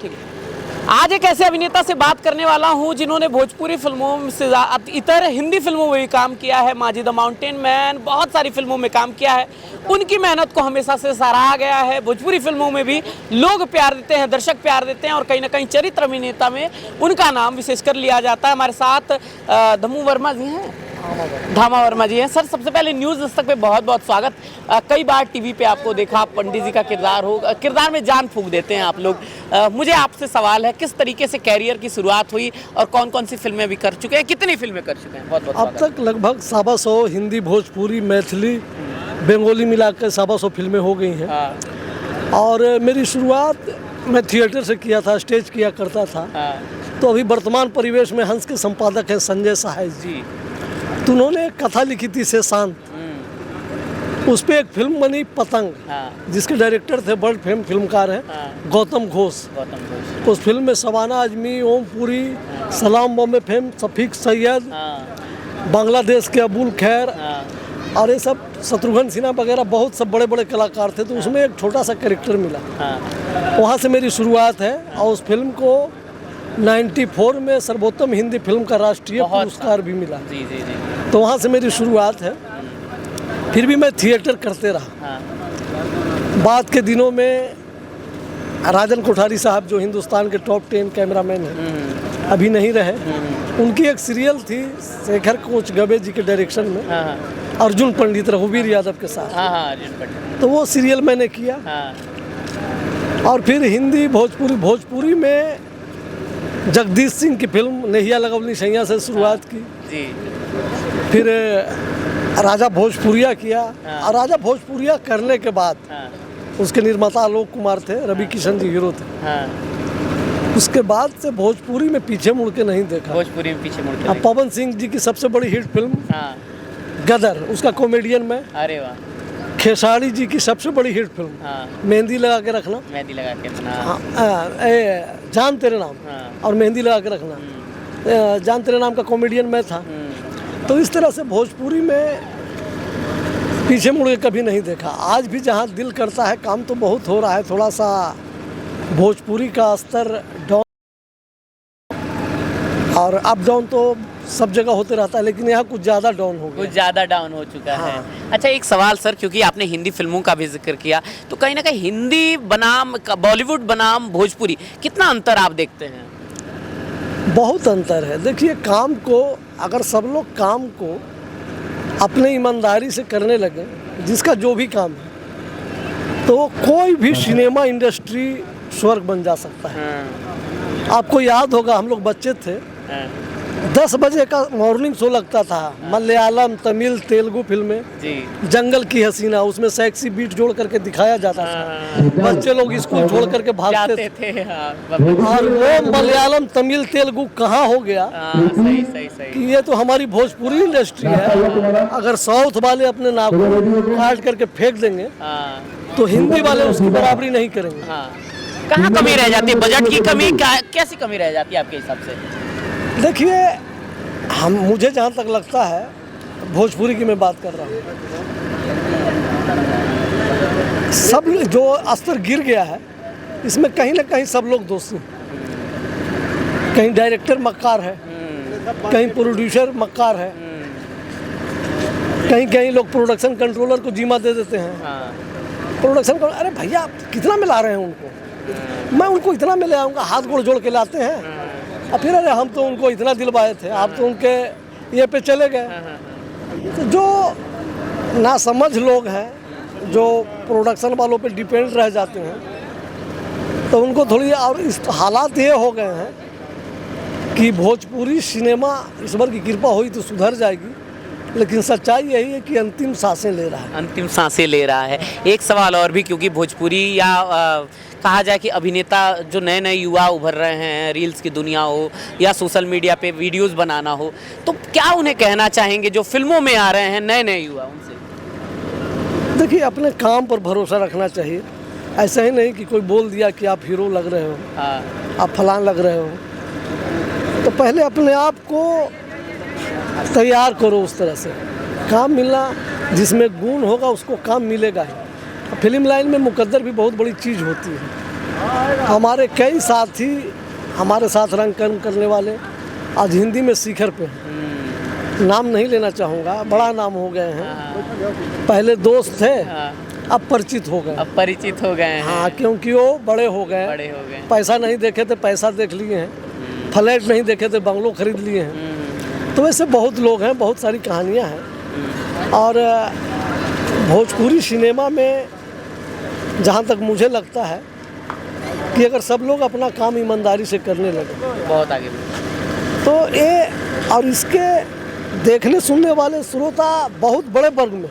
ठीक है। आज एक ऐसे अभिनेता से बात करने वाला हूं जिन्होंने भोजपुरी फिल्मों से इतर हिंदी फिल्मों में भी काम किया है। माजिद द माउंटेन मैन, बहुत सारी फिल्मों में काम किया है। उनकी मेहनत को हमेशा से सराहा गया है। भोजपुरी फिल्मों में भी लोग प्यार देते हैं, दर्शक प्यार देते हैं और कहीं ना कहीं चरित्र अभिनेता में उनका नाम विशेषकर लिया जाता है। हमारे साथ धमू वर्मा जी हैं, धामा वर्मा जी हैं। सर, सबसे पहले न्यूज़ दस्तक पे बहुत बहुत स्वागत। कई बार टीवी पे आपको देखा, पंडित जी का किरदार में जान फूंक देते हैं आप लोग। मुझे आपसे सवाल है, किस तरीके से कैरियर की शुरुआत हुई और कौन कौन सी फिल्में भी कर चुके हैं, कितनी फिल्में कर चुके हैं? बहुत बहुत अब तक लगभग 125 हिंदी, भोजपुरी, मैथिली, बंगाली मिलाकर 125 फिल्में हो गई हैं। और मेरी शुरुआत मैं थिएटर से किया था, स्टेज किया करता था। तो अभी वर्तमान परिवेश में हंस के संपादक हैं संजय सहाय जी। तो उन्होंने एक कथा लिखी थी शेषांत, उस पे एक फिल्म बनी पतंग, जिसके डायरेक्टर थे बड़े फेम फिल्मकार हैं गौतम घोष। उस फिल्म में शबाना आजमी, ओम पुरी, सलाम बॉम्बे फेम, शफीक सैयद, बांग्लादेश के अबुल खैर और ये सब शत्रुघ्न सिन्हा वगैरह बहुत सब बड़े बड़े कलाकार थे। तो उसमें एक छोटा सा कैरेक्टर मिला, वहाँ से मेरी शुरुआत है। और उस फिल्म को 94 में सर्वोत्तम हिंदी फिल्म का राष्ट्रीय पुरस्कार भी मिला। तो वहाँ से मेरी शुरुआत है। फिर भी मैं थिएटर करते रहा। बाद के दिनों में राजन कोठारी साहब, जो हिंदुस्तान के टॉप 10 कैमरामैन हैं, अभी नहीं रहे। उनकी एक सीरियल थी शेखर कोच गबे जी के डायरेक्शन में, अर्जुन पंडित, रघुवीर यादव के साथ। तो वो सीरियल मैंने किया। और फिर हिंदी, भोजपुरी में जगदीश सिंह की फिल्म नहिया लगवली सैया से शुरुआत की जी। फिर राजा भोजपुरिया किया। और राजा भोजपुरिया करने के बाद उसके निर्माता आलोक कुमार थे, रवि किशन जी हीरो थे। उसके बाद से भोजपुरी में पीछे मुड़ के नहीं देखा। भोजपुरी में पीछे मुड़ के अब पवन सिंह जी की सबसे बड़ी हिट फिल्म गदर, उसका कॉमेडियन में। अरे वाह। खेसारी जी की सबसे बड़ी हिट फिल्म मेहंदी लगा के रखना, जान तेरे नाम, और मेहंदी लगा के रखना, जान तेरे नाम का कॉमेडियन मैं था। तो इस तरह से भोजपुरी में पीछे मुड़ के कभी नहीं देखा। आज भी जहाँ दिल करता है, काम तो बहुत हो रहा है, थोड़ा सा भोजपुरी का स्तर डाउन और अप डाउन तो सब जगह होते रहता है, लेकिन यहाँ कुछ ज़्यादा डाउन हो गया, कुछ ज़्यादा डाउन हो चुका है। अच्छा, एक सवाल सर, क्योंकि आपने हिंदी फिल्मों का भी जिक्र किया, तो कहीं ना कहीं हिंदी बनाम बॉलीवुड बनाम भोजपुरी, कितना अंतर आप देखते हैं? बहुत अंतर है। देखिए, काम को अगर सब लोग काम को अपने ईमानदारी से करने लगे, जिसका जो भी काम है, तो कोई भी सिनेमा इंडस्ट्री स्वर्ग बन जा सकता है। आपको याद होगा, हम लोग बच्चे थे, 10 बजे का मॉर्निंग शो लगता था, मलयालम, तमिल, तेलुगु फिल्में, जंगल की हसीना, उसमें सेक्सी बीट जोड़ करके दिखाया जाता था। बच्चे लोग स्कूल छोड़ करके भागते थे। और वो मलयालम, तमिल, तेलुगु कहाँ हो गया कि ये तो हमारी भोजपुरी इंडस्ट्री है। अगर साउथ वाले अपने नाखून काट करके फेंक देंगे तो हिंदी वाले उसकी बराबरी नहीं करेंगे। कहाँ कमी रह जाती है? बजट की कमी, कैसी कमी रह जाती है आपके हिसाब से? देखिए, मुझे जहाँ तक लगता है, भोजपुरी की मैं बात कर रहा हूँ, सब जो स्तर गिर गया है, इसमें कहीं ना कहीं सब लोग दोषी हैं। कहीं डायरेक्टर मक्कार है, कहीं प्रोड्यूसर मक्कार है, कहीं लोग प्रोडक्शन कंट्रोलर को जिम्मा दे देते हैं। प्रोडक्शन को, अरे भैया आप कितना में ला रहे हैं उनको, मैं उनको इतना में ले आऊँगा, हाथ गोड़ जोड़ के लाते हैं। और फिर अरे हम तो उनको इतना दिलवाए थे, आप तो उनके ये पे चले गए। तो जो नासमझ लोग हैं, जो प्रोडक्शन वालों पे डिपेंड रह जाते हैं, तो उनको थोड़ी, और इस हालात ये हो गए हैं कि भोजपुरी सिनेमा ईश्वर की कृपा हुई तो सुधर जाएगी, लेकिन सच्चाई यही है कि अंतिम सांसें ले रहा है। एक सवाल और भी, क्योंकि भोजपुरी या कहा जाए कि अभिनेता जो नए नए युवा उभर रहे हैं, रील्स की दुनिया हो या सोशल मीडिया पे वीडियोस बनाना हो, तो क्या उन्हें कहना चाहेंगे जो फिल्मों में आ रहे हैं नए युवा, उनसे? देखिए, अपने काम पर भरोसा रखना चाहिए। ऐसा ही नहीं कि कोई बोल दिया कि आप हीरो लग रहे हो, आप फलान लग रहे हो, तो पहले अपने आप को तैयार करो उस तरह से। काम मिलना, जिसमें गुण होगा उसको काम मिलेगा ही। फिल्म लाइन में मुकद्दर भी बहुत बड़ी चीज़ होती है। हमारे कई साथी हमारे साथ रंग कर्म करने वाले आज हिंदी में शिखर पे हैं। नाम नहीं लेना चाहूँगा, बड़ा नाम हो गए हैं। पहले दोस्त थे, अब परिचित हो गए। अब परिचित हो गए हैं। हाँ, क्योंकि वो बड़े हो गए। पैसा नहीं देखे थे पैसा देख लिए हैं, फ्लैट नहीं देखे थे बंगलो खरीद लिए हैं। तो वैसे बहुत लोग हैं, बहुत सारी कहानियाँ हैं। और भोजपुरी सिनेमा में जहाँ तक मुझे लगता है कि अगर सब लोग अपना काम ईमानदारी से करने लगे बहुत आगे तो ये, और इसके देखने सुनने वाले श्रोता बहुत बड़े वर्ग में,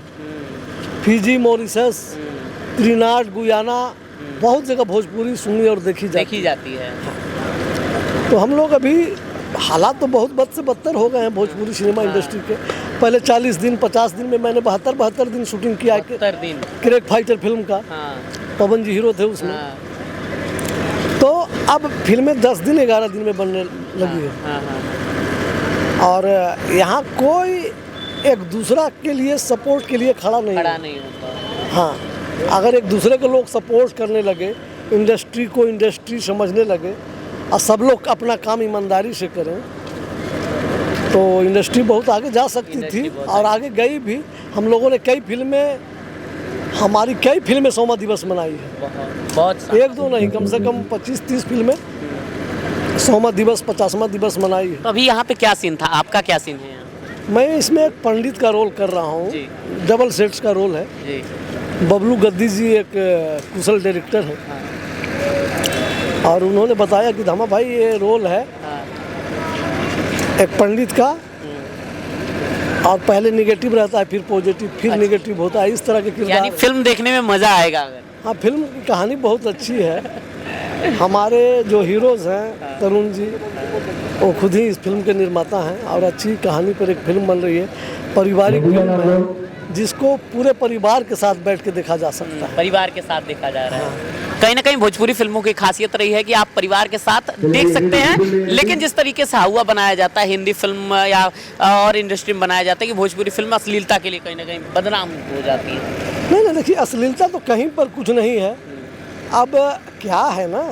फिजी, मॉरिशस, त्रिनाड, गुयाना, बहुत जगह भोजपुरी सुनी और देखी जाती है। तो हम लोग अभी हालात तो बहुत बद से बदतर हो गए हैं भोजपुरी सिनेमा इंडस्ट्री के। पहले 40 दिन 50 दिन में मैंने 72 दिन शूटिंग किया। 72 दिन क्रेक फाइटर फिल्म का। पवन जी हीरो थे उसमें। तो अब फिल्में 10 दिन 11 दिन में बनने लगी है। और यहाँ कोई एक दूसरा के लिए सपोर्ट के लिए खड़ा नहीं होता। हाँ, अगर एक दूसरे को लोग सपोर्ट करने लगे, इंडस्ट्री को इंडस्ट्री समझने लगे और सब लोग अपना काम ईमानदारी से करें तो इंडस्ट्री बहुत आगे जा सकती थी और आगे गई भी। हम लोगों ने हमारी कई फिल्में 100वां दिवस मनाई है। बहुत एक दो नहीं, कम से कम 25-30 फिल्में 100वां दिवस 50वां दिवस मनाई है। तो अभी यहाँ पे क्या सीन था, आपका क्या सीन है? मैं इसमें एक पंडित का रोल कर रहा हूँ, डबल सेट्स का रोल है। बबलू गद्दी जी एक कुशल डायरेक्टर हैं। और उन्होंने बताया कि धामा भाई ये रोल है एक पंडित का, और पहले निगेटिव रहता है फिर पॉजिटिव फिर निगेटिव होता है, इस तरह के किरदार। यानी फिल्म देखने में मज़ा आएगा अगर। हाँ, फिल्म की कहानी बहुत अच्छी है। हमारे जो हीरोज़ हैं तरुण जी, वो खुद ही इस फिल्म के निर्माता हैं और अच्छी कहानी पर एक फिल्म बन रही है। पारिवारिक फिल्म है जिसको पूरे परिवार के साथ बैठ के देखा जा सकता है। परिवार के साथ देखा जा रहा है। कहीं ना कहीं भोजपुरी फिल्मों की खासियत रही है कि आप परिवार के साथ देख सकते हैं, लेकिन जिस तरीके से हाउआ बनाया जाता है हिंदी फिल्म या और इंडस्ट्री में बनाया जाता है कि भोजपुरी फिल्म अश्लीलता के लिए कहीं ना कहीं बदनाम हो जाती है। नहीं, देखिए अश्लीलता तो कहीं पर कुछ नहीं है। अब क्या है ना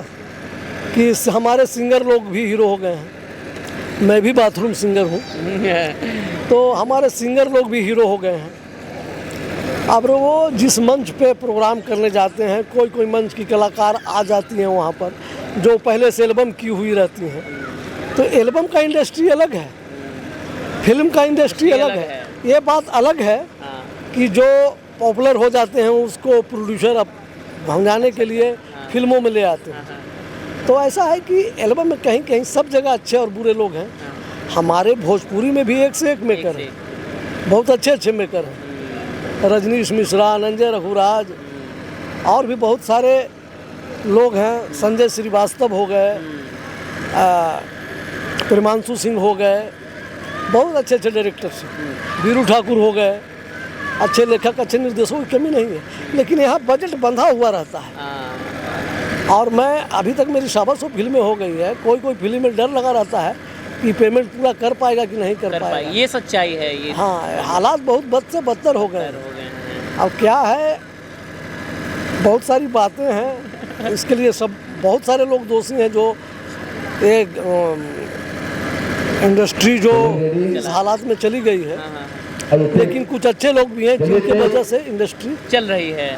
कि हमारे सिंगर लोग भी हीरो हो गए हैं। मैं भी बाथरूम सिंगर हूँ तो हमारे सिंगर लोग भी हीरो हो गए हैं। अब वो जिस मंच पे प्रोग्राम करने जाते हैं, कोई मंच की कलाकार आ जाती हैं वहाँ पर जो पहले से एल्बम की हुई रहती हैं। तो एल्बम का इंडस्ट्री अलग है, फिल्म का इंडस्ट्री अलग है। ये बात अलग है कि जो पॉपुलर हो जाते हैं उसको प्रोड्यूसर अब भंगाने के लिए फिल्मों में ले आते हैं। तो ऐसा है कि एल्बम में कहीं कहीं सब जगह अच्छे और बुरे लोग हैं। हमारे भोजपुरी में भी एक से एक मेकर हैं, बहुत अच्छे मेकर हैं। रजनीश मिश्रा, नंजय रघुराज और भी बहुत सारे लोग हैं। संजय श्रीवास्तव हो गए, प्रेमांशु सिंह हो गए, बहुत अच्छे डायरेक्टर्स हैं। वीरू ठाकुर हो गए, अच्छे लेखक, अच्छे निर्देशकों की कमी नहीं है। लेकिन यहाँ बजट बंधा हुआ रहता है। और मैं अभी तक मेरी 100 फिल्में हो गई है, कोई फिल्म में डर लगा रहता है कि पेमेंट पूरा कर पाएगा कि नहीं कर पाएगा। ये सच्चाई है ये। हाँ, हालात बहुत बद से बदतर हो गए हैं। अब क्या है, बहुत सारी बातें हैं, इसके लिए सब बहुत सारे लोग दोषी हैं जो एक इंडस्ट्री जो इस हालात में चली गई है। लेकिन कुछ अच्छे लोग भी हैं जिनकी वजह से इंडस्ट्री चल रही है।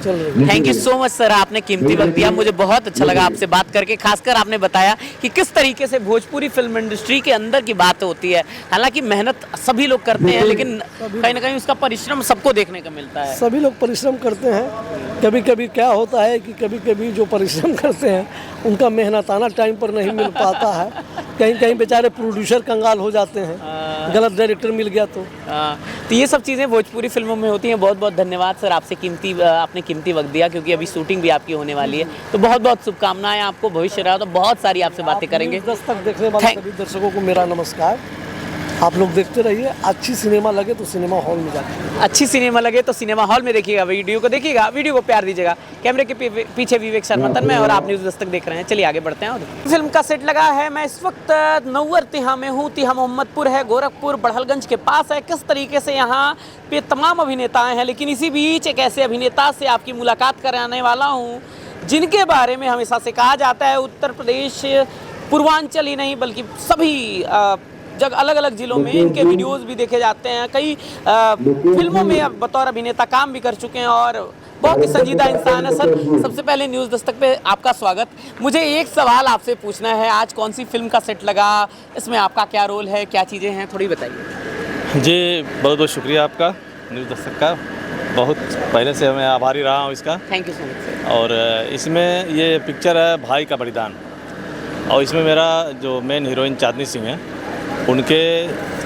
Thank you so much sir, आपने कीमती वक्त दिया। मुझे बहुत अच्छा लगा आपसे बात करके, खासकर आपने बताया कि किस तरीके से भोजपुरी फिल्म इंडस्ट्री के अंदर की बात होती है। हालांकि मेहनत सभी लोग करते हैं, लेकिन कहीं ना कहीं उसका परिश्रम सबको देखने को मिलता है। सभी लोग परिश्रम करते हैं। कभी कभी क्या होता है कि कभी जो परिश्रम करते हैं उनका मेहनताना टाइम पर नहीं मिल पाता है। कहीं बेचारे प्रोड्यूसर कंगाल हो जाते हैं, गलत डायरेक्टर मिल गया तो ये सब चीज़ें भोजपुरी फिल्मों में होती हैं। बहुत बहुत धन्यवाद सर, आपने कीमती वक्त दिया, क्योंकि अभी शूटिंग भी आपकी होने वाली है। तो बहुत बहुत शुभकामनाएं आपको, भविष्य रहा तो बहुत सारी आपसे बातें करेंगे। तक देखने वाले सभी दर्शकों को मेरा नमस्कार। आप लोग देखते रहिए। अच्छी सिनेमा लगे तो सिनेमा हॉल में जाइए, अच्छी सिनेमा लगे तो सिनेमा हॉल में देखिएगा। वीडियो को देखिएगा, वीडियो को प्यार दीजिएगा। कैमरे के पीछे विवेक शर्मा तन्मय और आप न्यूज़ दस्तक देख रहे हैं। चलिए आगे बढ़ते हैं। फिल्म का सेट लगा है। मैं इस वक्त नौवर तिहा में हूँ। तिहा मोहम्मदपुर है, गोरखपुर बड़हलगंज के पास है। किस तरीके से यहाँ पे तमाम अभिनेता हैं, लेकिन इसी बीच एक ऐसे अभिनेता से आपकी मुलाकात कराने वाला हूँ जिनके बारे में हमेशा से कहा जाता है उत्तर प्रदेश पूर्वांचल ही नहीं बल्कि सभी जगह अलग अलग जिलों में इनके वीडियोस भी देखे जाते हैं। कई फिल्मों में बतौर अभिनेता काम भी कर चुके हैं और बहुत ही संजीदा इंसान है। सर, सबसे पहले न्यूज़ दस्तक पे आपका स्वागत। मुझे एक सवाल आपसे पूछना है, आज कौन सी फिल्म का सेट लगा, इसमें आपका क्या रोल है, क्या चीज़ें हैं, थोड़ी बताइए। जी बहुत बहुत शुक्रिया आपका न्यूज़ दस्तक का, बहुत पहले से मैं आभारी रहा हूँ इसका। Thank you so much sir. और इसमें ये पिक्चर है भाई का बलिदान, और इसमें मेरा जो मेन हीरोइन चांदनी सिंह है उनके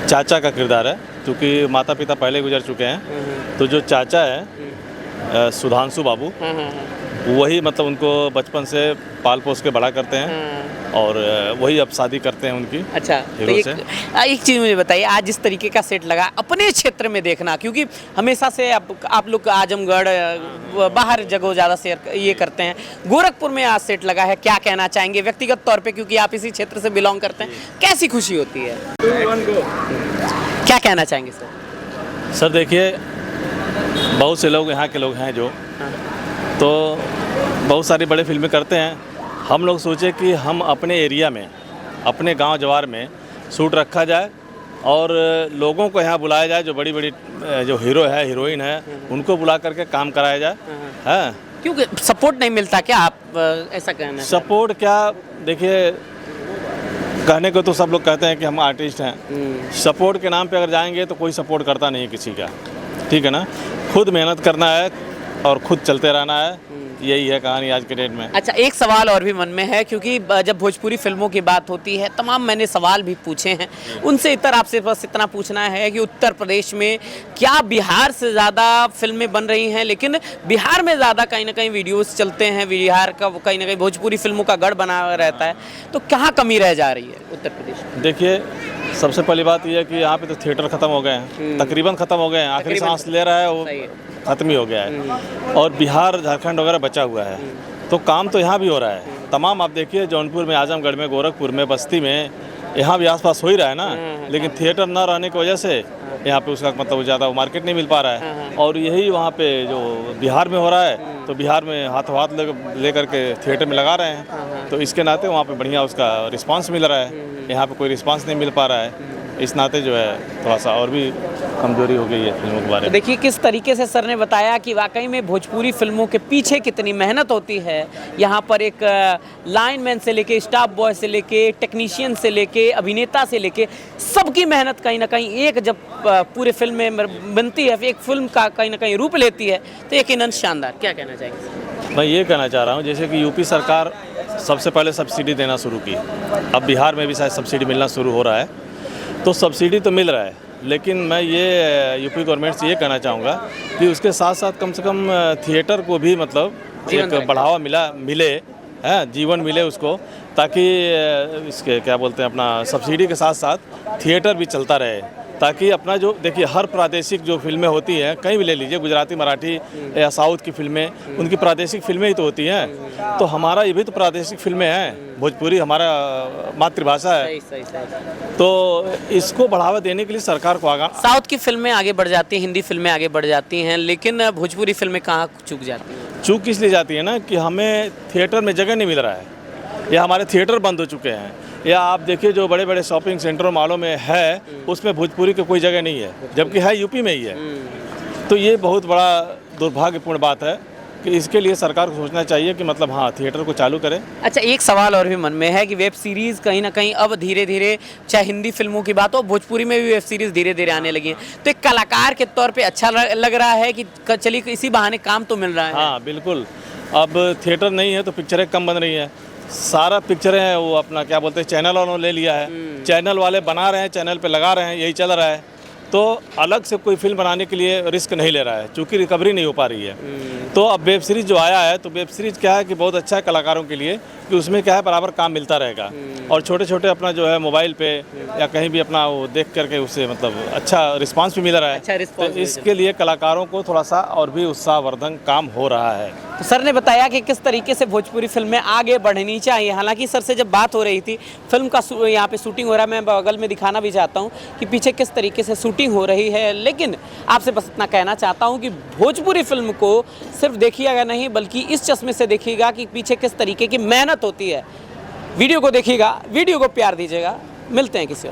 चाचा का किरदार है, क्योंकि माता पिता पहले गुजर चुके हैं। तो जो चाचा है सुधांशु बाबू, वही मतलब उनको बचपन से पाल पोस के बड़ा करते हैं और वही अब शादी करते हैं उनकी। अच्छा, हीरो तो से। एक चीज़ मुझे बताइए, आज जिस तरीके का सेट लगा अपने क्षेत्र में देखना, क्योंकि हमेशा से आप लोग आजमगढ़ बाहर जगह ज़्यादा शेयर ये करते हैं, गोरखपुर में आज सेट लगा है, क्या कहना चाहेंगे व्यक्तिगत तौर पे, क्योंकि आप इसी क्षेत्र से बिलोंग करते हैं, कैसी खुशी होती है, क्या कहना चाहेंगे सर? सर देखिए, बहुत से लोग यहाँ के लोग हैं जो तो बहुत सारी बड़े फिल्में करते हैं। हम लोग सोचे कि हम अपने एरिया में, अपने गांव जवार में शूट रखा जाए और लोगों को यहाँ बुलाया जाए, जो बड़ी बड़ी जो हीरो है हीरोइन है उनको बुला करके काम कराया जाए। हाँ, क्योंकि सपोर्ट नहीं मिलता क्या, आप ऐसा कहना है? सपोर्ट क्या, देखिए कहने को तो सब लोग कहते हैं कि हम आर्टिस्ट हैं, सपोर्ट के नाम पे अगर जाएंगे तो कोई सपोर्ट करता नहीं है किसी का, ठीक है ना। खुद मेहनत करना है और खुद चलते रहना है, यही है कहानी आज के डेट में। अच्छा, एक सवाल और भी मन में है, क्योंकि जब भोजपुरी फिल्मों की बात होती है, तमाम मैंने सवाल भी पूछे हैं, उनसे इतर आपसे बस इतना पूछना है कि उत्तर प्रदेश में क्या बिहार से ज़्यादा फिल्में बन रही हैं, लेकिन बिहार में ज़्यादा कहीं ना कहीं वीडियोस चलते हैं, बिहार का कहीं ना कहीं भोजपुरी फिल्मों का गढ़ बना रहता है, तो कहाँ कमी रह जा रही है उत्तर प्रदेश में? देखिए, सबसे पहली बात यह है कि यहाँ पे तो थिएटर ख़त्म हो गए हैं, तकरीबन ख़त्म हो गए हैं, आखिरी सांस ले रहा है वो ख़त्म ही हो गया है, और बिहार झारखंड वगैरह बचा हुआ है। तो काम तो यहाँ भी हो रहा है तमाम, आप देखिए जौनपुर में, आजमगढ़ में, गोरखपुर में, बस्ती में, यहाँ भी आसपास हो ही रहा है ना, लेकिन थिएटर ना रहने की वजह से यहाँ पे उसका मतलब ज़्यादा मार्केट नहीं मिल पा रहा है। और यही वहाँ पे जो बिहार में हो रहा है, तो बिहार में हाथों हाथ ले करके थिएटर में लगा रहे हैं, तो इसके नाते वहाँ पे बढ़िया उसका रिस्पांस मिल रहा है, यहाँ पे कोई रिस्पांस नहीं मिल पा रहा है, इस नाते जो है थोड़ा सा और भी कमजोरी हो गई है फिल्मों के बारे में। देखिए किस तरीके से सर ने बताया कि वाकई में भोजपुरी फिल्मों के पीछे कितनी मेहनत होती है। यहाँ पर एक लाइनमैन से लेके, स्टाफ बॉय से लेके, टेक्नीशियन से लेके, अभिनेता से लेके, सबकी मेहनत कहीं ना कहीं एक जब पूरे फिल्म में बनती है, एक फिल्म का कहीं ना कहीं रूप लेती है, तो यकीनन शानदार। क्या कहना चाहेंगे? मैं ये कहना चाह रहा हूँ, जैसे कि यूपी सरकार सबसे पहले सब्सिडी देना शुरू की, अब बिहार में भी शायद सब्सिडी मिलना शुरू हो रहा है, तो सब्सिडी तो मिल रहा है, लेकिन मैं ये यूपी गवर्नमेंट से ये कहना चाहूँगा कि उसके साथ साथ कम से कम थिएटर को भी मतलब एक बढ़ावा मिले, है जीवन मिले उसको, ताकि इसके क्या बोलते हैं अपना सब्सिडी के साथ साथ थिएटर भी चलता रहे, ताकि अपना जो देखिए हर प्रादेशिक जो फिल्में होती हैं, कहीं भी ले लीजिए, गुजराती, मराठी या साउथ की फिल्में, उनकी प्रादेशिक फिल्में ही तो होती हैं, तो हमारा ये भी तो प्रादेशिक फिल्में हैं, भोजपुरी हमारा मातृभाषा है। तो इसको बढ़ावा देने के लिए सरकार को आगा, साउथ की फिल्में आगे बढ़ जाती हैं, हिंदी फिल्में आगे बढ़ जाती हैं, लेकिन भोजपुरी फिल्में कहाँ चूक जाती हैं? चूक इसलिए जाती है ना कि हमें थिएटर में जगह नहीं मिल रहा है, या हमारे थिएटर बंद हो चुके हैं, या आप देखिए जो बड़े बड़े शॉपिंग सेंटरों मालों में है उसमें भोजपुरी की कोई जगह नहीं है, जबकि है यूपी में ही है। तो ये बहुत बड़ा दुर्भाग्यपूर्ण बात है कि इसके लिए सरकार को सोचना चाहिए कि मतलब हाँ थिएटर को चालू करें। अच्छा, एक सवाल और भी मन में है कि वेब सीरीज़ कहीं ना कहीं अब धीरे धीरे, चाहे हिंदी फिल्मों की बात हो, भोजपुरी में भी वेब सीरीज़ धीरे धीरे आने लगी हैं, तो एक कलाकार के तौर पे अच्छा लग रहा है कि चलिए इसी बहाने काम तो मिल रहा है। हाँ बिल्कुल, अब थिएटर नहीं है तो पिक्चरें कम बन रही हैं, सारा पिक्चरें हैं वो अपना क्या बोलते हैं चैनल वालों ने ले लिया है, चैनल वाले बना रहे हैं, चैनल पे लगा रहे हैं, यही चल रहा है। तो अलग से कोई फिल्म बनाने के लिए रिस्क नहीं ले रहा है, चूँकि रिकवरी नहीं हो पा रही है। तो अब वेब सीरीज़ जो आया है, तो वेब सीरीज़ क्या है कि बहुत अच्छा है कलाकारों के लिए, कि उसमें क्या है बराबर काम मिलता रहेगा और छोटे छोटे अपना जो है मोबाइल पे या कहीं भी अपना वो देख करके उससे मतलब अच्छा रिस्पांस भी मिल रहा है। अच्छा response तो भी इसके लिए कलाकारों को थोड़ा सा और भी उत्साहवर्धन काम हो रहा है। तो सर ने बताया कि किस तरीके से भोजपुरी फिल्में आगे बढ़नी चाहिए। हालांकि सर से जब बात हो रही थी, फिल्म का यहाँ पे शूटिंग हो रहा है, मैं बगल में दिखाना भी चाहता हूँ कि पीछे किस तरीके से शूटिंग हो रही है। लेकिन आपसे बस इतना कहना चाहता हूँ कि भोजपुरी फिल्म को सिर्फ देखिएगा नहीं बल्कि इस चश्मे से देखिएगा कि पीछे किस तरीके की मेहनत होती है। वीडियो को देखिएगा, वीडियो को प्यार दीजिएगा। मिलते हैं किसी और